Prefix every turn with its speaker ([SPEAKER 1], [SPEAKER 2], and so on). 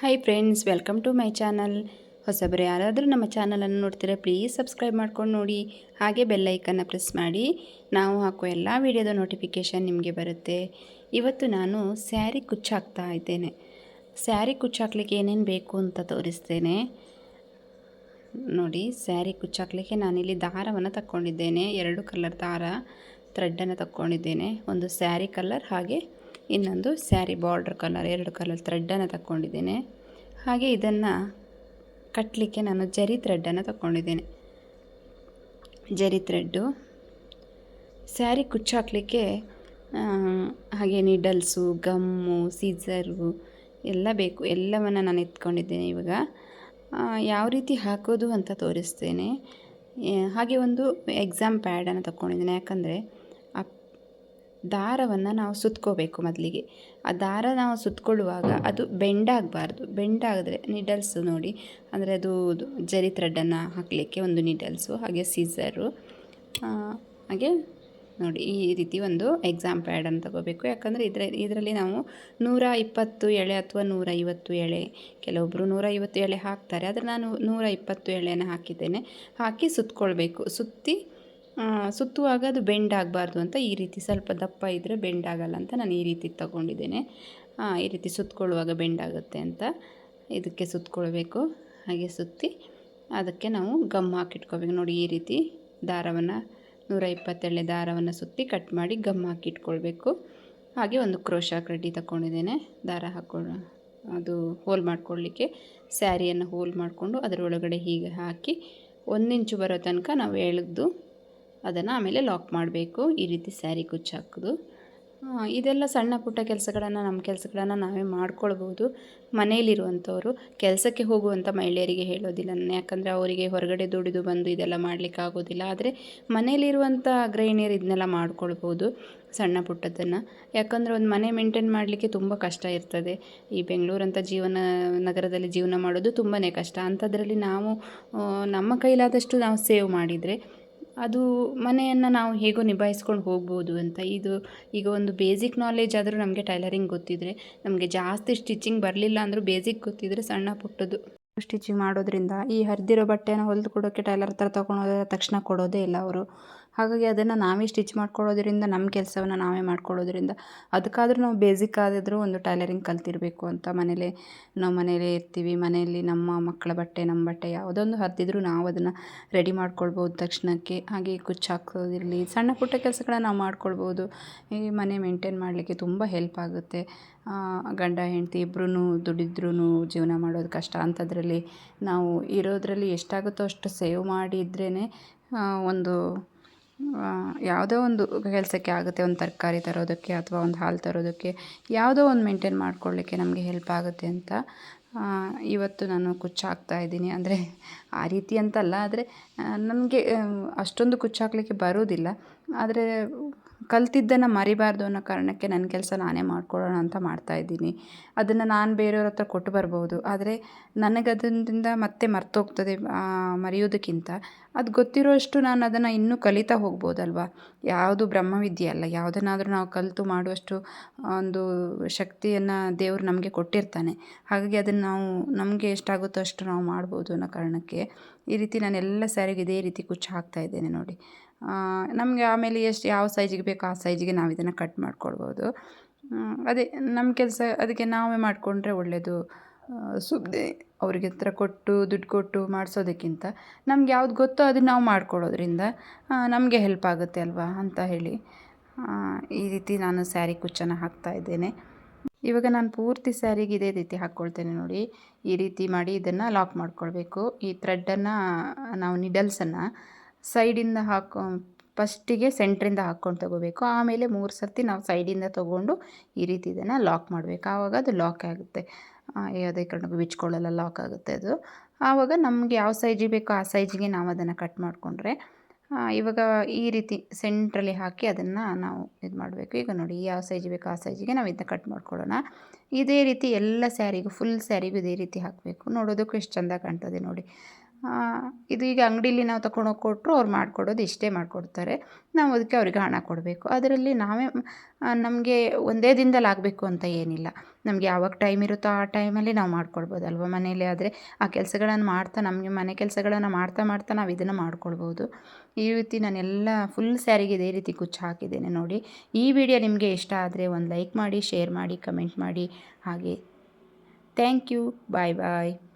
[SPEAKER 1] Hi friends, welcome to my channel. ಹೊಸಬರು ಯಾರಾದರೂ ನಮ್ಮ ಚಾನಲನ್ನು ನೋಡ್ತೀರಾ ಪ್ಲೀಸ್ ಸಬ್ಸ್ಕ್ರೈಬ್ ಮಾಡ್ಕೊಂಡು ನೋಡಿ, ಹಾಗೆ ಬೆಲ್ ಐಕನ್ನ ಪ್ರೆಸ್ ಮಾಡಿ. ನಾವು ಹಾಕೋ ಎಲ್ಲ ವಿಡಿಯೋದ ನೋಟಿಫಿಕೇಷನ್ ನಿಮಗೆ ಬರುತ್ತೆ. ಇವತ್ತು ನಾನು ಸ್ಯಾರಿ ಕುಚ್ಚಾಕ್ತಾ ಇದ್ದೇನೆ. ಸ್ಯಾರಿ ಕುಚ್ಚಾಕ್ಲಿಕ್ಕೆ ಏನೇನು ಬೇಕು ಅಂತ ತೋರಿಸ್ತೇನೆ ನೋಡಿ. ಸ್ಯಾರಿ ಕುಚ್ಚಾಕ್ಲಿಕ್ಕೆ ನಾನಿಲ್ಲಿ ದಾರವನ್ನು ತಕ್ಕೊಂಡಿದ್ದೇನೆ. 2 ಕಲರ್ ದಾರ ಥ್ರೆಡ್ಡನ್ನು ತಕ್ಕೊಂಡಿದ್ದೇನೆ. ಒಂದು ಸ್ಯಾರಿ ಕಲರ್, ಹಾಗೆ ಇನ್ನೊಂದು ಸ್ಯಾರಿ ಬಾರ್ಡ್ರ್ ಕಲರ್, 2 ಕಲರ್ ಥ್ರೆಡ್ಡನ್ನು ತಕ್ಕೊಂಡಿದ್ದೇನೆ. ಹಾಗೆ ಇದನ್ನು ಕಟ್ಟಲಿಕ್ಕೆ ನಾನು ಜರಿ ಥ್ರೆಡ್ಡನ್ನು ತಕ್ಕೊಂಡಿದ್ದೇನೆ. ಜರಿ ಥ್ರೆಡ್ಡು ಸ್ಯಾರಿ ಕುಚ್ಚಾಕಲಿಕ್ಕೆ ಹಾಗೆ ನೀಡಲ್ಸು, ಗಮ್ಮು, ಸೀಸರು ಎಲ್ಲ ಬೇಕು. ಎಲ್ಲವನ್ನು ನಾನು ಎತ್ಕೊಂಡಿದ್ದೇನೆ. ಇವಾಗ ಯಾವ ರೀತಿ ಹಾಕೋದು ಅಂತ ತೋರಿಸ್ತೇನೆ. ಹಾಗೆ ಒಂದು ಎಕ್ಸಾಮ್ ಪ್ಯಾಡನ್ನು ತಕ್ಕೊಂಡಿದ್ದೇನೆ. ಯಾಕಂದರೆ ಆ ದಾರವನ್ನು ನಾವು ಸುತ್ಕೋಬೇಕು ಮೊದಲಿಗೆ. ಆ ದಾರ ನಾವು ಸುತ್ಕೊಳ್ಳುವಾಗ ಅದು ಬೆಂಡಾಗಬಾರ್ದು. ಬೆಂಡಾಗಿದ್ರೆ ನೀಡಲ್ಸು ನೋಡಿ, ಅಂದರೆ ಅದು ಜರಿ ಥ್ರೆಡ್ಡನ್ನು ಹಾಕಲಿಕ್ಕೆ ಒಂದು ನೀಡಲ್ಸು, ಹಾಗೆ ಸೀಸರು, ಹಾಗೆ ನೋಡಿ ಈ ರೀತಿ ಒಂದು ಎಕ್ಸಾಮ್ ಪ್ಯಾಡನ್ನು ತಗೋಬೇಕು. ಯಾಕಂದರೆ ಇದರಲ್ಲಿ ನಾವು 120 ಎಳೆ ಅಥವಾ 150 ಎಳೆ, ಕೆಲವೊಬ್ಬರು 150 ಎಳೆ ಹಾಕ್ತಾರೆ, ಆದರೆ ನಾನು 120 ಎಳೆಯನ್ನು ಹಾಕಿದ್ದೇನೆ. ಹಾಕಿ ಸುತ್ಕೊಳ್ಬೇಕು. ಸುತ್ತುವಾಗ ಅದು ಬೆಂಡ್ ಆಗಬಾರ್ದು ಅಂತ ಈ ರೀತಿ ಸ್ವಲ್ಪ ದಪ್ಪ ಇದ್ದರೆ ಬೆಂಡ್ ಆಗಲ್ಲ ಅಂತ ನಾನು ಈ ರೀತಿ ತಗೊಂಡಿದ್ದೇನೆ. ಈ ರೀತಿ ಸುತ್ತಕೊಳ್ಳುವಾಗ ಬೆಂಡ್ ಆಗುತ್ತೆ ಅಂತ ಇದಕ್ಕೆ ಸುತ್ತಕೊಳ್ಬೇಕು. ಹಾಗೆ ಸುತ್ತಿ ಅದಕ್ಕೆ ನಾವು ಗಮ್ ಹಾಕಿಟ್ಕೋಬೇಕು ನೋಡಿ. ಈ ರೀತಿ ದಾರವನ್ನು 120 ಎಳೆ ದಾರವನ್ನು ಸುತ್ತಿ ಕಟ್ ಮಾಡಿ ಗಮ್ ಹಾಕಿಟ್ಕೊಳ್ಬೇಕು. ಹಾಗೆ ಒಂದು ಕ್ರೋಶಾ ಕಡ್ಡಿ ತಗೊಂಡಿದ್ದೇನೆ. ದಾರ ಅದು ಹೋಲ್ ಮಾಡ್ಕೊಳ್ಳಿಕ್ಕೆ ಸ್ಯಾರಿಯನ್ನು ಹೋಲ್ ಮಾಡಿಕೊಂಡು ಅದರೊಳಗಡೆ ಹೀಗೆ ಹಾಕಿ 1 ಇಂಚು ಬರೋ ತನಕ ನಾವು ಎಳೆದು ಅದನ್ನು ಆಮೇಲೆ ಲಾಕ್ ಮಾಡಬೇಕು. ಈ ರೀತಿ ಸ್ಯಾರಿ ಕುಚ್ಚಾಕೋದು. ಇದೆಲ್ಲ ಸಣ್ಣ ಪುಟ್ಟ ಕೆಲಸಗಳನ್ನು, ನಮ್ಮ ಕೆಲಸಗಳನ್ನು ನಾವೇ ಮಾಡ್ಕೊಳ್ಬೋದು. ಮನೆಯಲ್ಲಿರುವಂಥವ್ರು, ಕೆಲಸಕ್ಕೆ ಹೋಗುವಂಥ ಮಹಿಳೆಯರಿಗೆ ಹೇಳೋದಿಲ್ಲ ನಾನು. ಯಾಕಂದರೆ ಅವರಿಗೆ ಹೊರಗಡೆ ದುಡಿದು ಬಂದು ಇದೆಲ್ಲ ಮಾಡಲಿಕ್ಕೆ ಆಗೋದಿಲ್ಲ. ಆದರೆ ಮನೆಯಲ್ಲಿರುವಂಥ ಗೃಹಿಣಿಯರು ಇದನ್ನೆಲ್ಲ ಮಾಡ್ಕೊಳ್ಬೋದು, ಸಣ್ಣ ಪುಟ್ಟದನ್ನು. ಯಾಕಂದರೆ ಒಂದು ಮನೆ ಮೇಂಟೈನ್ ಮಾಡಲಿಕ್ಕೆ ತುಂಬ ಕಷ್ಟ ಇರ್ತದೆ. ಈ ಬೆಂಗಳೂರಂಥ ನಗರದಲ್ಲಿ ಜೀವನ ಮಾಡೋದು ತುಂಬಾ ಕಷ್ಟ. ಅಂಥದ್ರಲ್ಲಿ ನಾವು ನಮ್ಮ ಕೈಲಾದಷ್ಟು ನಾವು ಸೇವ್ ಮಾಡಿದರೆ ಅದು ಮನೆಯನ್ನು ನಾವು ಹೇಗೋ ನಿಭಾಯಿಸ್ಕೊಂಡು ಹೋಗ್ಬೋದು ಅಂತ. ಈಗ ಒಂದು ಬೇಸಿಕ್ ನಾಲೆಜ್ ಆದರೂ ನಮಗೆ ಟೈಲರಿಂಗ್ ಗೊತ್ತಿದ್ದರೆ, ನಮಗೆ ಜಾಸ್ತಿ ಸ್ಟಿಚಿಂಗ್ ಬರಲಿಲ್ಲ ಅಂದರೂ ಬೇಸಿಕ್ ಗೊತ್ತಿದ್ದರೆ ಸಣ್ಣ ಪುಟ್ಟದು ಸ್ಟಿಚಿಂಗ್ ಮಾಡೋದ್ರಿಂದ, ಈ ಹರಿದಿರೋ ಬಟ್ಟೆನ ಹೊಲಿದು ಕೊಡೋಕ್ಕೆ ಟೈಲರ್ ಹತ್ರ ತೊಗೊಂಡೋದ್ರೆ ತಕ್ಷಣ ಕೊಡೋದೇ ಇಲ್ಲ ಅವರು. ಹಾಗಾಗಿ ಅದನ್ನು ನಾವೇ ಸ್ಟಿಚ್ ಮಾಡ್ಕೊಳ್ಳೋದ್ರಿಂದ, ನಮ್ಮ ಕೆಲಸವನ್ನು ನಾವೇ ಮಾಡ್ಕೊಳ್ಳೋದ್ರಿಂದ, ಅದಕ್ಕಾದರೂ ನಾವು ಬೇಸಿಕ್ ಆದಿದ್ರೂ ಒಂದು ಟೈಲರಿಂಗ್ ಕಲ್ತಿರಬೇಕು ಅಂತ. ನಾವು ಮನೇಲೇ ಇರ್ತೀವಿ, ಮನೆಯಲ್ಲಿ ನಮ್ಮ ಮಕ್ಕಳ ಬಟ್ಟೆ, ನಮ್ಮ ಬಟ್ಟೆ ಯಾವುದೊಂದು ಹರಿದಿದ್ರೂ ನಾವು ಅದನ್ನು ರೆಡಿ ಮಾಡ್ಕೊಳ್ಬೋದು ತಕ್ಷಣಕ್ಕೆ. ಹಾಗೆ ಕುಚ್ಚು ಹಾಕೋದಿರಲಿ, ಸಣ್ಣ ಪುಟ್ಟ ಕೆಲಸಗಳನ್ನ ನಾವು ಮಾಡ್ಕೊಳ್ಬೋದು. ಈ ಮನೆ ಮೇಂಟೈನ್ ಮಾಡಲಿಕ್ಕೆ ತುಂಬ ಹೆಲ್ಪ್ ಆಗುತ್ತೆ. ಗಂಡ ಹೆಂಡತಿ ಇಬ್ಬರೂ ದುಡಿದ್ರೂ ಜೀವನ ಮಾಡೋದು ಕಷ್ಟ. ಅಂಥದ್ರಲ್ಲಿ ನಾವು ಇರೋದ್ರಲ್ಲಿ ಎಷ್ಟಾಗುತ್ತೋ ಅಷ್ಟು ಸೇವ್ ಮಾಡಿದ್ರೇ ಒಂದು ಯಾವುದೋ ಒಂದು ಕೆಲಸಕ್ಕೆ ಆಗುತ್ತೆ. ಒಂದು ತರಕಾರಿ ತರೋದಕ್ಕೆ ಅಥವಾ ಒಂದು ಹಾಲು ತರೋದಕ್ಕೆ, ಯಾವುದೋ ಒಂದು ಮೇಂಟೈನ್ ಮಾಡ್ಕೊಳ್ಳಿಕ್ಕೆ ನಮಗೆ ಹೆಲ್ಪ್ ಆಗುತ್ತೆ ಅಂತ ಇವತ್ತು ನಾನು ಕುಚ್ಚು ಹಾಕ್ತಾಯಿದ್ದೀನಿ. ಅಂದರೆ ಆ ರೀತಿ ಅಂತಲ್ಲ, ಆದರೆ ನನಗೆ ಅಷ್ಟೊಂದು ಕುಚ್ಚು ಹಾಕಲಿಕ್ಕೆ ಬರೋದಿಲ್ಲ. ಆದರೆ ಕಲ್ತಿದ್ದನ್ನು ಮರಿಬಾರ್ದು ಅನ್ನೋ ಕಾರಣಕ್ಕೆ ನನ್ನ ಕೆಲಸ ನಾನೇ ಮಾಡ್ಕೊಳ್ಳೋಣ ಅಂತ ಮಾಡ್ತಾಯಿದ್ದೀನಿ. ಅದನ್ನು ನಾನು ಬೇರೆಯವ್ರ ಹತ್ರ ಕೊಟ್ಟು ಬರ್ಬೋದು, ಆದರೆ ನನಗದರಿಂದ ಮತ್ತೆ ಮರ್ತೋಗ್ತದೆ. ಮರೆಯೋದಕ್ಕಿಂತ ಅದು ಗೊತ್ತಿರೋಷ್ಟು ನಾನು ಅದನ್ನು ಇನ್ನೂ ಕಲಿತಾ ಹೋಗ್ಬೋದಲ್ವ. ಯಾವುದು ಬ್ರಹ್ಮವಿದ್ಯೆ ಅಲ್ಲ. ಯಾವುದನ್ನಾದರೂ ನಾವು ಕಲಿತು ಮಾಡುವಷ್ಟು ಒಂದು ಶಕ್ತಿಯನ್ನು ದೇವರು ನಮಗೆ ಕೊಟ್ಟಿರ್ತಾನೆ. ಹಾಗಾಗಿ ಅದನ್ನು ನಮಗೆ ಎಷ್ಟಾಗುತ್ತೋ ಅಷ್ಟು ನಾವು ಮಾಡ್ಬೋದು ಅನ್ನೋ ಕಾರಣಕ್ಕೆ ಈ ರೀತಿ ನಾನೆಲ್ಲ ಸ್ಯಾರಿಗೆ ಇದೇ ರೀತಿ ಕುಚ್ಚು ಹಾಕ್ತಾಯಿದ್ದೇನೆ ನೋಡಿ. ನಮಗೆ ಆಮೇಲೆ ಯಾವ ಸೈಜಿಗೆ ಬೇಕೋ ಆ ಸೈಜಿಗೆ ನಾವು ಇದನ್ನು ಕಟ್ ಮಾಡ್ಕೊಳ್ಬೋದು. ಅದೇ ನಮ್ಮ ಕೆಲಸ, ಅದಕ್ಕೆ ನಾವೇ ಮಾಡಿಕೊಂಡ್ರೆ ಒಳ್ಳೆಯದು. ಸುಮ್ಮನೆ ಅವ್ರಿಗೆ ಹತ್ರ ಕೊಟ್ಟು ದುಡ್ಡು ಕೊಟ್ಟು ಮಾಡಿಸೋದಕ್ಕಿಂತ ನಮ್ಗೆ ಯಾವ್ದು ಗೊತ್ತೋ ಅದನ್ನು ನಾವು ಮಾಡ್ಕೊಳ್ಳೋದ್ರಿಂದ ನಮಗೆ ಹೆಲ್ಪ್ ಆಗುತ್ತೆ ಅಲ್ವಾ ಅಂತ ಹೇಳಿ ಈ ರೀತಿ ನಾನು ಸ್ಯಾರಿ ಕುಚ್ಚನ್ನು ಹಾಕ್ತಾಯಿದ್ದೇನೆ. ಇವಾಗ ನಾನು ಪೂರ್ತಿ ಸ್ಯಾರಿಗೆ ಇದೇ ರೀತಿ ಹಾಕ್ಕೊಳ್ತೇನೆ ನೋಡಿ. ಈ ರೀತಿ ಮಾಡಿ ಇದನ್ನು ಲಾಕ್ ಮಾಡ್ಕೊಳ್ಬೇಕು. ಈ ಥ್ರೆಡ್ಡನ್ನು ನಾವು ನಿಡಲ್ಸನ್ನು ಸೈಡಿಂದ ಫಸ್ಟಿಗೆ ಸೆಂಟ್ರಿಂದ ಹಾಕ್ಕೊಂಡು ತಗೋಬೇಕು. ಆಮೇಲೆ 3 ಸರ್ತಿ ನಾವು ಸೈಡಿಂದ ತೊಗೊಂಡು ಈ ರೀತಿ ಇದನ್ನು ಲಾಕ್ ಮಾಡಬೇಕು. ಆವಾಗ ಅದು ಲಾಕ್ ಆಗುತ್ತೆ. ಯಾವುದೇ ಕಾರಣಕ್ಕೂ ಬಿಚ್ಕೊಳ್ಳಲ್ಲ, ಲಾಕ್ ಆಗುತ್ತೆ ಅದು. ಆವಾಗ ನಮಗೆ ಯಾವ ಸೈಜಿಗೆ ಬೇಕೋ ಆ ಸೈಜಿಗೆ ನಾವು ಅದನ್ನು ಕಟ್ ಮಾಡಿಕೊಂಡ್ರೆ, ಇವಾಗ ಈ ರೀತಿ ಸೆಂಟ್ರಲ್ಲಿ ಹಾಕಿ ಅದನ್ನು ನಾವು ಇದು ಮಾಡಬೇಕು. ಈಗ ನೋಡಿ, ಯಾವ ಸೈಜಿಗೆ ಬೇಕೋ ಆ ಸೈಜಿಗೆ ನಾವು ಇದನ್ನ ಕಟ್ ಮಾಡ್ಕೊಳ್ಳೋಣ. ಇದೇ ರೀತಿ ಎಲ್ಲ ಸ್ಯಾರಿಗೂ, ಫುಲ್ ಸ್ಯಾರಿಗೂ ಇದೇ ರೀತಿ ಹಾಕಬೇಕು. ನೋಡೋದಕ್ಕೂ ಎಷ್ಟು ಚೆಂದ ಕಾಣ್ತದೆ ನೋಡಿ. ಇದು ಈಗ ಅಂಗಡೀಲಿ ನಾವು ತಗೊಂಡೋಗಿ ಕೊಟ್ಟರು ಅವ್ರು ಮಾಡಿಕೊಡೋದು ಇಷ್ಟೇ ಮಾಡಿಕೊಡ್ತಾರೆ. ನಾವು ಅದಕ್ಕೆ ಅವ್ರಿಗೆ ಹಣ ಕೊಡಬೇಕು. ಅದರಲ್ಲಿ ನಾವೇ ನಮಗೆ ಒಂದೇ ದಿನದಲ್ಲಿ ಆಗಬೇಕು ಅಂತ ಏನಿಲ್ಲ. ನಮಗೆ ಯಾವಾಗ ಟೈಮ್ ಇರುತ್ತೋ ಆ ಟೈಮಲ್ಲಿ ನಾವು ಮಾಡ್ಕೊಳ್ಬೋದಲ್ವ. ಮನೇಲಿ ಆದರೆ ಆ ಕೆಲಸಗಳನ್ನು ಮಾಡ್ತಾ ನಮಗೆ ಮನೆ ಕೆಲಸಗಳನ್ನು ಮಾಡ್ತಾ ನಾವು ಇದನ್ನು ಮಾಡ್ಕೊಳ್ಬೋದು. ಈ ರೀತಿ ನಾನೆಲ್ಲ ಫುಲ್ ಸ್ಯಾರಿಗೆ ಇದೇ ರೀತಿ ಕುಚ್ಚು ಹಾಕಿದ್ದೇನೆ ನೋಡಿ. ಈ ವಿಡಿಯೋ ನಿಮಗೆ ಇಷ್ಟ ಆದರೆ ಒಂದು ಲೈಕ್ ಮಾಡಿ, ಶೇರ್ ಮಾಡಿ, ಕಮೆಂಟ್ ಮಾಡಿ. ಹಾಗೆ ಥ್ಯಾಂಕ್ ಯು. Bye bye.